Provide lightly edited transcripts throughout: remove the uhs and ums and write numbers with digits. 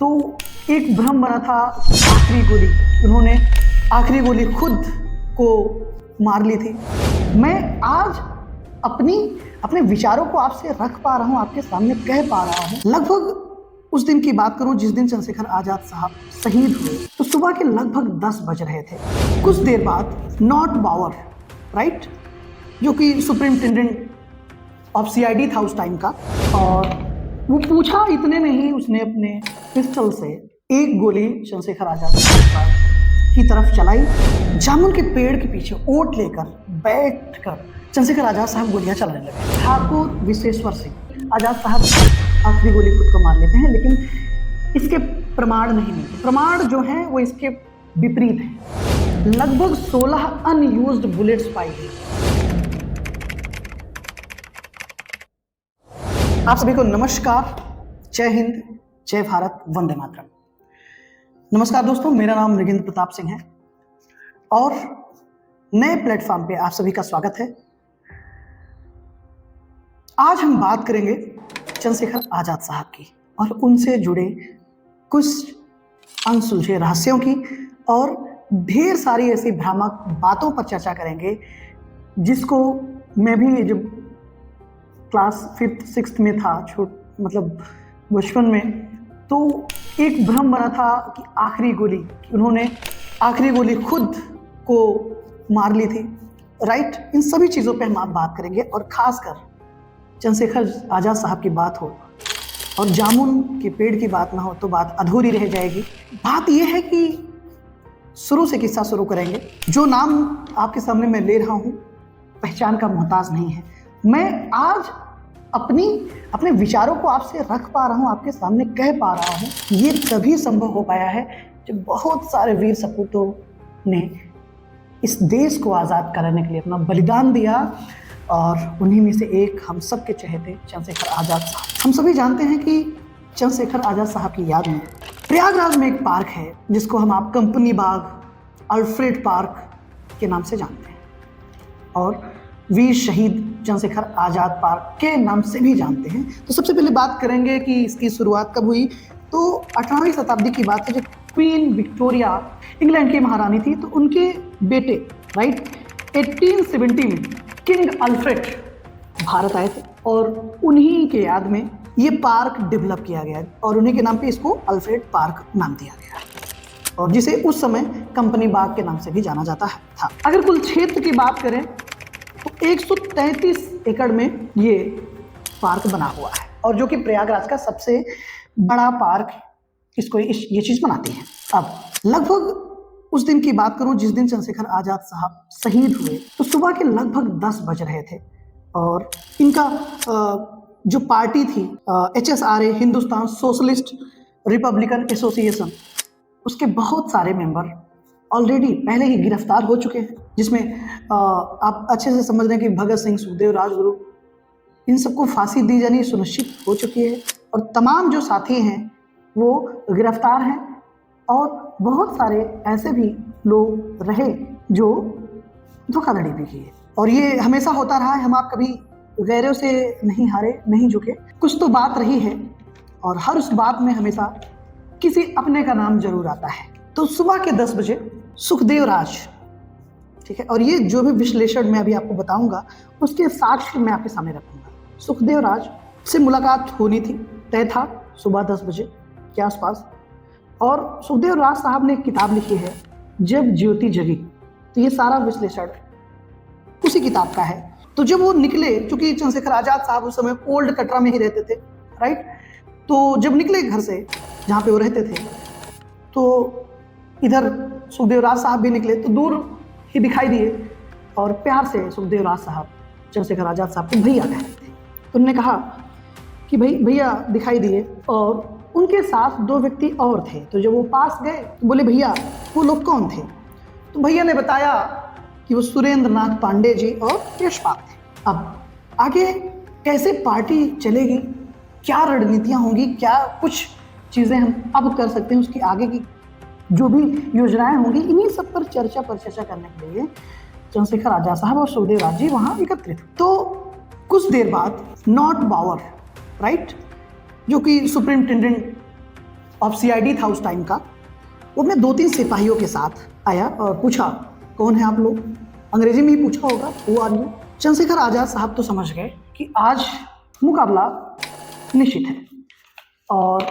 तो एक भ्रम बना था आखिरी गोली, उन्होंने आखिरी गोली खुद को मार ली थी। मैं आज अपने विचारों को आपसे रख पा रहा हूं, आपके सामने कह पा रहा हूं। लगभग उस दिन की बात करूं जिस दिन चंद्रशेखर आजाद साहब शहीद हुए, तो सुबह के लगभग 10 बज रहे थे। कुछ देर बाद नॉट बावर, राइट, जो कि सुप्रिंटेंडेंट ऑफ सीआईडी था उस टाइम का, और वो पूछा, इतने में ही उसने अपने पिस्टल से एक गोली चंद्रशेखर आजाद साहब की तरफ चलाई। जामुन के पेड़ के पीछे ओट लेकर बैठकर चंद्रशेखर आजाद साहब गोलियां चलाने लगे। ठाकुर विश्वेश्वर सिंह आजाद साहब आखिरी गोली खुद को मार लेते हैं, लेकिन इसके प्रमाण नहीं मिलते। प्रमाण जो है वो इसके विपरीत है। लगभग 16 अनयूज्ड बुलेट्स पाई गई। आप सभी को नमस्कार, जय हिंद, जय भारत, वंदे मातरम। नमस्कार दोस्तों, मेरा नाम मृगेंद्र प्रताप सिंह है और नए प्लेटफॉर्म पे आप सभी का स्वागत है। आज हम बात करेंगे चंद्रशेखर आजाद साहब की और उनसे जुड़े कुछ अनसुलझे रहस्यों की, और ढेर सारी ऐसी भ्रामक बातों पर चर्चा करेंगे जिसको मैं भी जब क्लास 5th 6th में था, मतलब बचपन में, तो एक भ्रम बना था कि आखिरी गोली, उन्होंने आखिरी गोली खुद को मार ली थी, राइट। इन सभी चीज़ों पे हम आप बात करेंगे, और खासकर चंद्रशेखर आजाद साहब की बात हो और जामुन के पेड़ की बात ना हो तो बात अधूरी रह जाएगी। बात यह है कि शुरू से किस्सा शुरू करेंगे। जो नाम आपके सामने मैं ले रहा हूँ पहचान का मोहताज नहीं है। मैं आज अपने विचारों को आपसे रख पा रहा हूँ, आपके सामने कह पा रहा हूँ। ये तभी संभव हो पाया है जब बहुत सारे वीर सपूतों ने इस देश को आज़ाद कराने के लिए अपना बलिदान दिया, और उन्हीं में से एक हम सब के चहेते चंद्रशेखर आजाद साहब। हम सभी जानते हैं कि चंद्रशेखर आजाद साहब की याद में प्रयागराज में एक पार्क है जिसको हम कंपनी बाग, अल्फ्रेड पार्क के नाम से जानते हैं, और वीर शहीद चंद्रशेखर आजाद पार्क के नाम से भी जानते हैं। तो सबसे पहले बात करेंगे कि इसकी शुरुआत कब हुई। तो 18वीं शताब्दी की बात है, जब क्वीन विक्टोरिया इंग्लैंड की महारानी थी, तो उनके बेटे, राइट, 1870 में किंग अल्फ्रेड भारत आए थे, और उन्हीं के याद में ये पार्क डेवलप किया गया और उन्हीं के नाम पे इसको अल्फ्रेड पार्क नाम दिया गया, और जिसे उस समय कंपनी बाग के नाम से भी जाना जाता था। अगर कुल क्षेत्र की बात करें तो 133 एकड़ में ये पार्क बना हुआ है, और जो कि प्रयागराज का सबसे बड़ा पार्क इसको ये चीज़ बनाती है। अब लगभग उस दिन की बात करूं जिस दिन चंद्रशेखर आजाद साहब शहीद हुए, तो सुबह के लगभग 10 बज रहे थे, और इनका जो पार्टी थी HSRA, Hindustan socialist Republican association, उसके बहुत सारे मेंबर ऑलरेडी पहले ही गिरफ्तार हो चुके हैं, जिसमें आप अच्छे से समझ रहे हैं कि भगत सिंह, सुखदेव, राजगुरु, इन सबको फांसी दी जानी सुनिश्चित हो चुकी है, और तमाम जो साथी हैं वो गिरफ्तार हैं, और बहुत सारे ऐसे भी लोग रहे जो धोखाधड़ी भी किए। और ये हमेशा होता रहा है, हम आप कभी गैरों से नहीं हारे, नहीं झुके। कुछ तो बात रही है, और हर उस बात में हमेशा किसी अपने का नाम जरूर आता है। तो सुबह के 10 बजे सुखदेव राज, ठीक है, और ये जो भी विश्लेषण मैं अभी आपको बताऊंगा उसके साक्ष्य मैं आपके सामने रखूंगा। सुखदेव राज से मुलाकात होनी थी, तय था सुबह 10 बजे के आसपास, और सुखदेव राज साहब ने एक किताब लिखी है, जब ज्योति जगी। तो ये सारा विश्लेषण उसी किताब का है। तो जब वो निकले, चूंकि चंद्रशेखर आजाद साहब उस समय ओल्ड कटरा में ही रहते थे, राइट, तो जब निकले घर से जहाँ पे वो रहते थे, तो इधर सुखदेव राज साहब भी निकले, तो दूर ही दिखाई दिए, और प्यार से सुखदेव राज साहब चंद्रशेखर आजाद साहब को भैया कहते थे। तो उन्होंने कहा कि भाई भैया दिखाई दिए, और उनके साथ 2 व्यक्ति और थे। तो जब वो पास गए तो बोले, भैया वो लोग कौन थे? तो भैया ने बताया कि वो सुरेंद्र नाथ पांडे जी और यशपाल थे। अब आगे कैसे पार्टी चलेगी, क्या रणनीतियाँ होंगी, क्या कुछ चीज़ें हम अब कर सकते हैं, उसकी आगे की जो भी योजनाएं होंगी, इन्हीं सब पर चर्चा करने के लिए चंद्रशेखर आजाद साहब और सुखदेव राज जी वहाँ एकत्रित। तो कुछ देर बाद नॉट बावर, राइट, जो कि सुप्रिंटेंडेंट ऑफ सीआईडी था उस टाइम का, वो अपने 2-3 सिपाहियों के साथ आया और पूछा, कौन है आप लोग? अंग्रेजी में ही पूछा होगा, who are you? Chandrashekhar Azad साहब तो समझ गए कि आज मुकाबला निश्चित है, और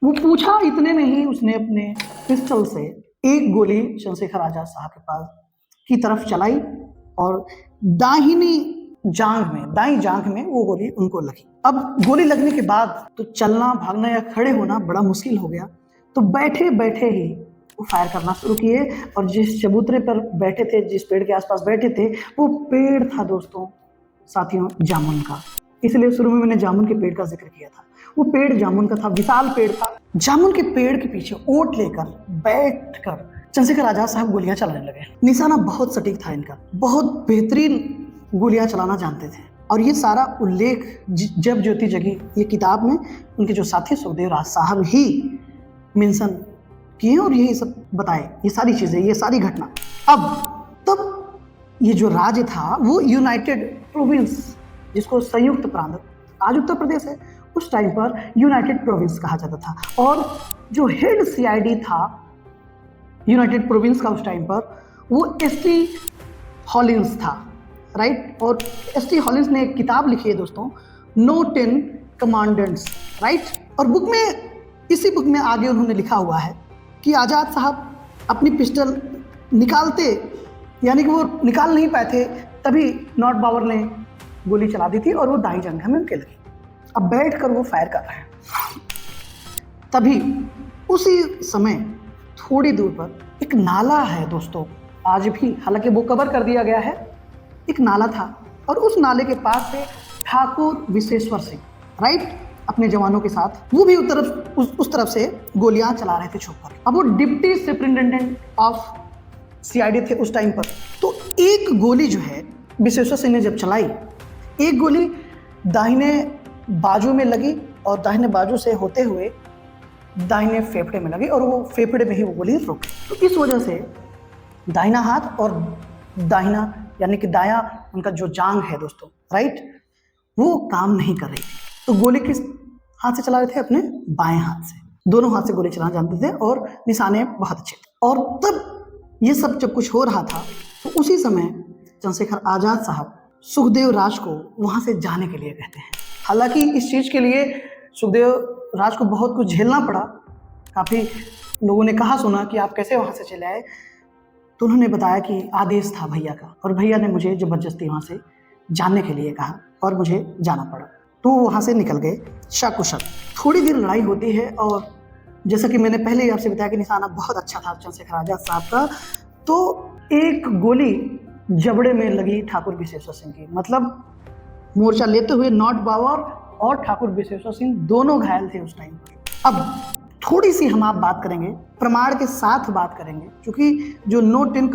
वो पूछा इतने में ही उसने अपने पिस्टल से एक गोली चंद्रशेखर आजाद साहब के पास की तरफ चलाई और दाई जांघ में वो गोली उनको लगी। अब गोली लगने के बाद तो चलना, भागना या खड़े होना बड़ा मुश्किल हो गया, तो बैठे बैठे ही वो फायर करना शुरू किए, और जिस चबूतरे पर बैठे थे, जिस पेड़ के आसपास बैठे थे, वो पेड़ था दोस्तों, साथियों, जामुन का। इसलिए शुरू में मैंने जामुन के पेड़ का जिक्र किया था। वो पेड़ जामुन का था, विशाल पेड़ था। जामुन के पेड़ के पीछे ओट लेकर बैठकर चंद्रशेखर आजाद साहब गोलियां चलाने लगे। निशाना बहुत सटीक था इनका, बहुत बेहतरीन गोलियां चलाना जानते थे। और ये सारा उल्लेख जब ज्योति जगी ये किताब में उनके जो साथी सुखदेव राज साहब ही मेंशन किए और यही सब बताए, ये सारी चीजें, ये सारी घटना। अब तब ये जो राज्य था वो यूनाइटेड प्रोविंस, जिसको संयुक्त प्रांत आज उत्तर प्रदेश है, उस टाइम पर यूनाइटेड प्रोविंस कहा जाता था। और जो हेड सीआईडी था यूनाइटेड प्रोविंस का उस टाइम पर, वो एसटी हॉलिन्स था, राइट। और एसटी हॉलिन्स ने एक किताब लिखी है दोस्तों, नो 10 कमांडेंट्स, राइट। और बुक में, इसी बुक में आगे उन्होंने लिखा हुआ है कि आज़ाद साहब अपनी पिस्टल निकालते, यानी कि वो निकाल नहीं पाए थे, तभी नॉट बावर ने गोली चला दी थी और वो दाई जांघ में उनके लगी। अब बैठ कर वो फायर कर रहे हैं, तभी उसी समय थोड़ी दूर पर एक नाला है दोस्तों, आज भी, हालांकि वो कवर कर दिया गया है, एक नाला था, और उस नाले के पास से ठाकुर विशेश्वर सिंह, राइट, अपने जवानों के साथ वो भी उस तरफ से गोलियां चला रहे थे छुप कर। अब वो डिप्टी सुपरिटेंडेंट ऑफ सीआईडी थे उस टाइम पर। तो एक गोली जो है विशेश्वर सिंह ने जब चलाई, एक गोली दाहिने बाजू में लगी और दाहिने बाजू से होते हुए दाहिने फेफड़े में लगी, और वो फेफड़े में ही वो गोली रुक गई। तो इस वजह से दाहिना हाथ और दाहिना यानी कि दायां उनका जो जांघ है दोस्तों, राइट, वो काम नहीं कर रही थी। तो गोली किस हाथ से चला रहे थे? अपने बाएं हाथ से। दोनों हाथ से गोली चलाना जानते थे और निशाने बहुत अच्छे थे। और तब ये सब जब कुछ हो रहा था, तो उसी समय चंद्रशेखर आजाद साहब सुखदेव राज को वहां से जाने के लिए कहते हैं। हालांकि इस चीज के लिए सुखदेव राज को बहुत कुछ झेलना पड़ा, काफी लोगों ने कहा सुना कि आप कैसे वहां से चले आए, तो उन्होंने बताया कि आदेश था भैया का, और भैया ने मुझे जबरदस्ती वहां से जाने के लिए कहा और मुझे जाना पड़ा। तो वहां से निकल गए सकुशल। थोड़ी देर लड़ाई होती है, और जैसा कि मैंने पहले ही आपसे बताया कि निशाना बहुत अच्छा था चंद्रशेखर आजाद साहब का, तो एक गोली जबड़े में लगी ठाकुर विशेश्वर सिंह की। मतलब मोर्चा लेते हुए नॉट बावर और ठाकुर विशेश्वर सिंह दोनों घायल थे उस टाइम पर। अब थोड़ी सी हम आप बात करेंगे, प्रमाण के साथ बात करेंगे, क्योंकि जो नो 10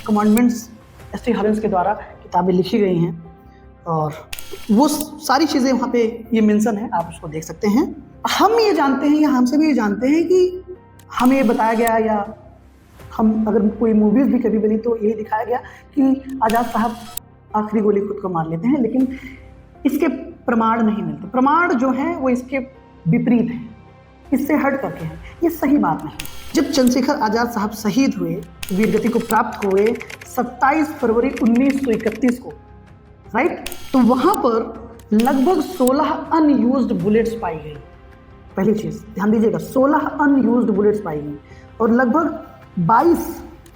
कमांडमेंट्स एसटी हॉलिन्स के द्वारा किताबें लिखी गई हैं, और वो सारी चीज़ें वहाँ पे ये मेंशन है, आप उसको देख सकते हैं। हम ये जानते हैं, या हमसे भी ये जानते हैं कि हमें ये बताया गया, या हम अगर कोई मूवीज़ भी कभी बनी तो ये दिखाया गया कि आज़ाद साहब आखिरी गोली खुद को मार लेते हैं, लेकिन इसके प्रमाण नहीं मिलते। प्रमाण जो हैं वो इसके विपरीत हैं, इससे हट करके हैं, ये सही बात नहीं। जब चंद्रशेखर आजाद साहब शहीद हुए, वीरगति को प्राप्त हुए 27 फरवरी 1931 को, राइट, तो वहां पर लगभग 16 अनयूज्ड बुलेट्स पाई गई। पहली चीज ध्यान दीजिएगा, 16 अनयूज्ड बुलेट्स पाई गई और लगभग 22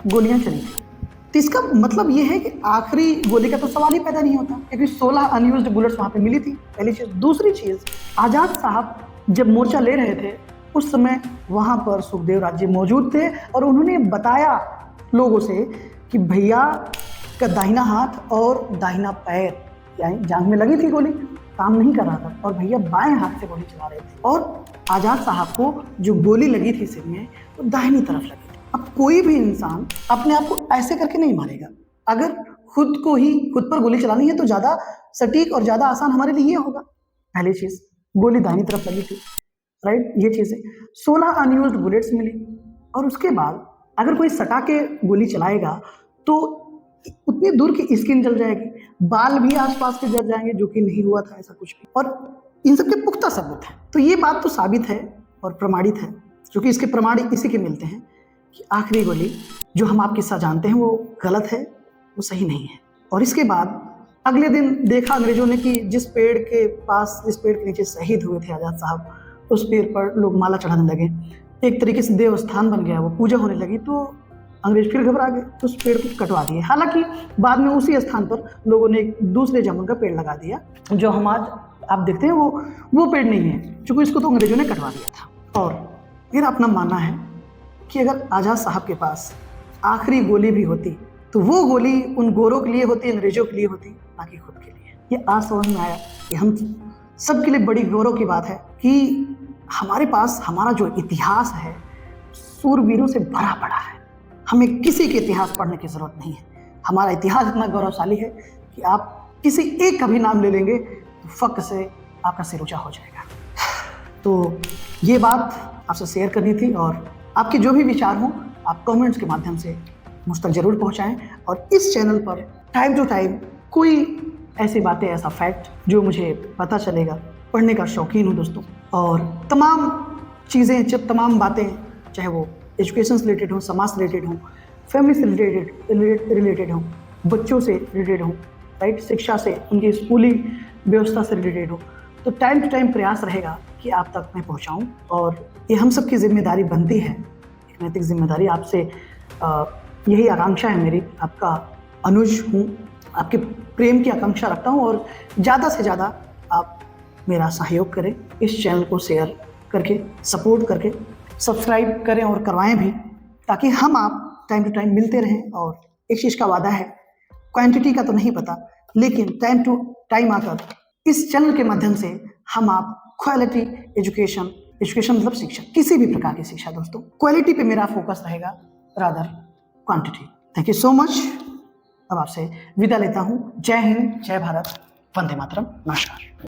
गोलियां चली थी। तो इसका मतलब ये है कि आखिरी गोली का तो सवाल ही पैदा नहीं होता, क्योंकि 16 अनयूज्ड बुलेट्स वहां पे मिली थी, पहली चीज। दूसरी चीज, आजाद साहब जब मोर्चा ले रहे थे उस समय वहां पर सुखदेव राज जी मौजूद थे, और उन्होंने बताया लोगों से कि भैया का दाहिना हाथ और दाहिना पैर यानी जांघ में लगी थी गोली, काम नहीं कर रहा था, और भैया बाएं हाथ से गोली चला रहे थे, और आजाद साहब को जो गोली लगी थी सिर में वो दाहिनी तरफ लगी थी। अब कोई भी इंसान अपने आप को ऐसे करके नहीं मारेगा। अगर खुद पर गोली चलानी है तो ज्यादा सटीक और ज्यादा आसान हमारे लिए ये होगा। पहली चीज, गोली दाहिनी तरफ लगी थी, राइट, ये चीज है। 16 अनयूज्ड बुलेट्स मिली, और उसके बाद अगर कोई सटा के गोली चलाएगा तो उतनी दूर की स्किन जल जाएगी, बाल भी आसपास के जल जाएंगे, जो कि नहीं हुआ था ऐसा कुछ भी, और इन सब के पुख्ता सबूत है। तो ये बात तो साबित है और प्रमाणित है क्योंकि इसके प्रमाण इसी के मिलते हैं कि आखिरी गोली जो हम आप किस्सा जानते हैं वो गलत है, वो सही नहीं है। और इसके बाद अगले दिन देखा अंग्रेजों ने कि जिस पेड़ के नीचे शहीद हुए थे आज़ाद साहब, उस पेड़ पर लोग माला चढ़ाने लगे, एक तरीके से देवस्थान बन गया, वो पूजा होने लगी। तो अंग्रेज फिर घबरा गए, तो उस पेड़ को कटवा दिए। हालांकि बाद में उसी स्थान पर लोगों ने एक दूसरे जामुन का पेड़ लगा दिया, जो हम आज आप देखते हैं वो पेड़ नहीं है, क्योंकि इसको तो अंग्रेजों ने कटवा दिया था। और मेरा अपना मानना है कि अगर आज़ाद साहब के पास आखिरी गोली भी होती तो वो गोली उन गोरों के लिए होती, अंग्रेजों के लिए होती, ना कि खुद के लिए। ये आज समझ में आया कि हम सबके लिए बड़ी गौरव की बात है कि हमारे पास हमारा जो इतिहास है सूरवीरों से भरा पड़ा है। हमें किसी के इतिहास पढ़ने की जरूरत नहीं है। हमारा इतिहास इतना गौरवशाली है कि आप किसी एक का भी नाम ले लेंगे तो फक्र से आपका सिर ऊंचा हो जाएगा। तो ये बात आपसे शेयर करनी थी, और आपके जो भी विचार हों आप कमेंट्स के माध्यम से मुझ तक जरूर पहुंचाएं। और इस चैनल पर टाइम टू टाइम कोई ऐसी बातें, ऐसा फैक्ट जो मुझे पता चलेगा, पढ़ने का शौकीन हूँ दोस्तों। और तमाम चीज़ें, जब तमाम बातें, चाहे वो एजुकेशन से रिलेटेड हो, समाज से रिलेटेड हो, फैमिली से रिलेटेड हो, बच्चों से रिलेटेड हो, राइट, शिक्षा से, उनकी स्कूलिंग व्यवस्था से रिलेटेड हो, तो टाइम टू टाइम प्रयास रहेगा कि आप तक मैं पहुँचाऊँ। और ये हम सबकी जिम्मेदारी बनती है, एक नैतिक जिम्मेदारी। आपसे यही आकांक्षा है मेरी, आपका अनुज हूँ, आपके प्रेम की आकांक्षा रखता हूँ, और ज़्यादा से ज़्यादा आप मेरा सहयोग करें, इस चैनल को शेयर करके, सपोर्ट करके, सब्सक्राइब करें और करवाएं भी, ताकि हम आप टाइम टू टाइम मिलते रहें। और एक चीज़ का वादा है, क्वांटिटी का तो नहीं पता, लेकिन टाइम टू टाइम आकर इस चैनल के माध्यम से हम आप क्वालिटी एजुकेशन मतलब शिक्षा, किसी भी प्रकार की शिक्षा दोस्तों, क्वालिटी पे मेरा फोकस रहेगा, rather quantity. Thank you so much. अब आपसे विदा लेता हूँ। जय हिंद, जय भारत, वंदे मातरम, नमस्कार।